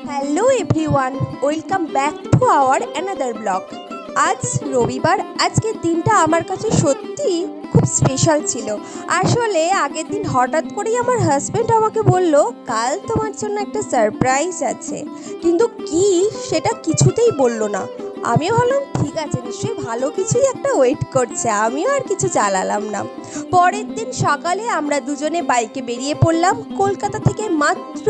Hello everyone, welcome back to our another blog. আজ রবিবার। আজকের দিনটা আমার কাছে সত্যি খুব স্পেশাল ছিল। আসলে আগের দিন হঠাৎ করেই আমার হাজব্যান্ড আমাকে বলল, কাল তোমার জন্য একটা সারপ্রাইজ আছে, কিন্তু কি সেটা কিছুতেই বলল না। আমিও ভাবলাম ঠিক আছে, নিশ্চয়ই ভালো কিছুই একটা ওয়েট করছে। আমিও আর কিছু চালালাম না। পরের দিন সকালে আমরা দুজনে বাইকে বেরিয়ে পড়লাম। কলকাতা থেকে মাত্র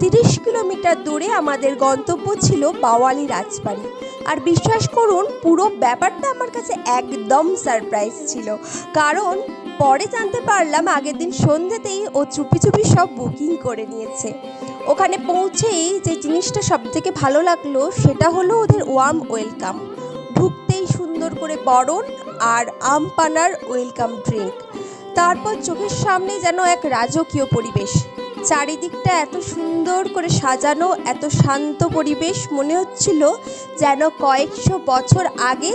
30 কিলোমিটার দূরে আমাদের গন্তব্য ছিল বাওয়ালি রাজবাড়ি। আর বিশ্বাস করুন, পুরো ব্যাপারটা আমার কাছে একদম সারপ্রাইজ ছিল। কারণ পরে জানতে পারলাম আগের দিন সন্ধ্যেতেই ও চুপি চুপি সব বুকিং করে নিয়েছে। ওখানে পৌঁছেই যে জিনিসটা সব থেকে ভালো লাগলো সেটা হলো ওদের ওয়ার্ম ওয়েলকাম। ঢুকতেই সুন্দর করে বরণ আর আমপানার ওয়েলকাম ড্রিঙ্ক। তারপর চোখের সামনে যেন এক রাজকীয় পরিবেশ। চারিদিকটা এত সুন্দর করে সাজানো, এত শান্ত পরিবেশ, মনে হচ্ছিল যেন কয়েকশো বছর আগে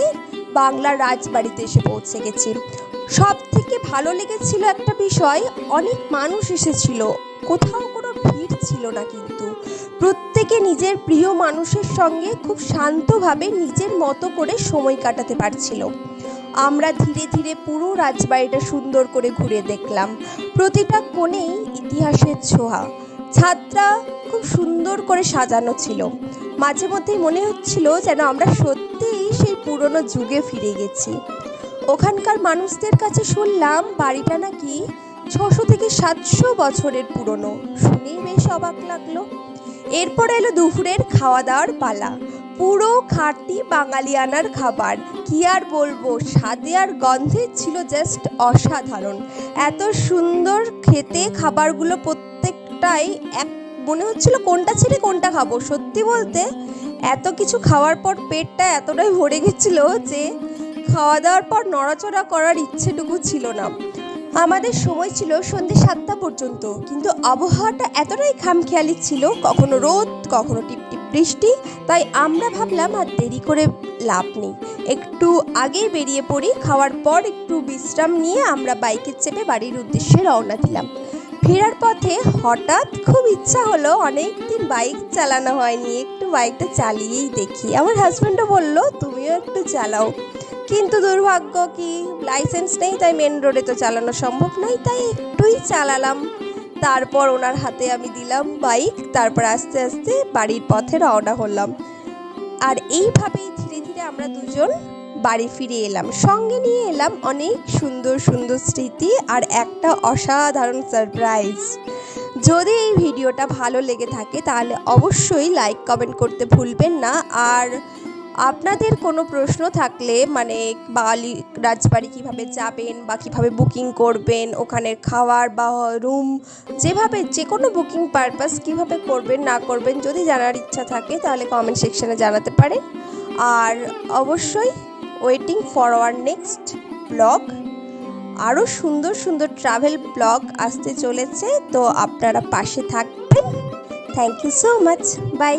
বাংলার রাজবাড়িতে এসে পৌঁছে গেছি। সব থেকে ভালো লেগেছিল একটা বিষয়, অনেক মানুষ এসেছিল, কোথাও কোনো ভিড় ছিল না, কিন্তু প্রত্যেকে নিজের প্রিয় মানুষের সঙ্গে খুব শান্তভাবে নিজের মতো করে সময় কাটাতে পারছিল। আমরা ধীরে ধীরে পুরো রাজবাড়িটা সুন্দর করে ঘুরে দেখলাম। প্রতিটা কোণেই ইতিহাসের ছোঁয়া। ছাদটা খুব সুন্দর করে সাজানো ছিল। মাঝে মধ্যেই মনে হচ্ছিল যেন আমরা সত্যিই সেই পুরনো যুগে ফিরে গেছি। ওখানকার মানুষদের কাছে শুনলাম বাড়িটা নাকি 600 থেকে 700 বছরের পুরনো। শুনেই বেশ অবাক লাগলো। এরপর এলো দুপুরের খাওয়া দাওয়ার পালা। পুরো খাঁটি বাঙালিয়ানার খাবার, কি আর বলবো, স্বাদে আর গন্ধে ছিল জাস্ট অসাধারণ। এত সুন্দর খেতে খাবারগুলো, প্রত্যেকটাই এক মনে হচ্ছিল কোনটা ছেড়ে কোনটা খাবো। সত্যি বলতে এত কিছু খাওয়ার পর পেটটা এতটাই ভরে গেছিল যে খাওয়া দাওয়ার পর নড়াচড়া করার ইচ্ছেটুকু ছিল না। আমাদের সময় ছিল সন্ধ্যে 7টা পর্যন্ত, কিন্তু আবহাওয়াটা এতটাই খামখেয়ালি ছিল, কখনো রোদ কখনো টিপটিপ বৃষ্টি। তাই আমরা ভাবলাম আর দেরি করে লাভ নেই, একটু আগেই বেরিয়ে পড়ি। খাওয়ার পর একটু বিশ্রাম নিয়ে আমরা বাইকে চেপে বাড়ির উদ্দেশ্যে রওনা দিলাম। ফেরার পথে হঠাৎ খুব ইচ্ছা হলো, অনেক দিন বাইক চালানো হয়নি, একটু বাইকটা চালিয়েই দেখি। আমার হাজব্যান্ডও বলল তুমিও একটু চালাও, কিন্তু দুর্ভাগ্য কি লাইসেন্স নেই, তাই মেন রোডে তো চালানো সম্ভব নয়, তাই একটুই চালালাম। তারপর ওনার হাতে আমি দিলাম বাইক। তারপর আস্তে আস্তে বাড়ির পথে রওনা হলাম। আর এইভাবেই ধীরে ধীরে আমরা দুজন বাড়ি ফিরে এলাম। সঙ্গে নিয়ে এলাম অনেক সুন্দর সুন্দর স্মৃতি আর একটা অসাধারণ সারপ্রাইজ। যদি এই ভিডিওটা ভালো লেগে থাকে তাহলে অবশ্যই লাইক কমেন্ট করতে ভুলবেন না। আর আপনাদের কোনো প্রশ্ন থাকলে, মানে বাওয়ালি রাজবাড়ি কীভাবে যাবেন বা কীভাবে বুকিং করবেন, ওখানের খাওয়ার বা রুম, যেভাবে যে কোনো বুকিং পারপাস কীভাবে করবেন না করবেন, যদি জানার ইচ্ছা থাকে তাহলে কমেন্ট সেকশানে জানাতে পারেন। আর অবশ্যই waiting for our next blog. আরও সুন্দর সুন্দর ট্রাভেল ব্লগ আসতে চলেছে, তো আপনারা পাশে থাকবেন। Thank you so much. By.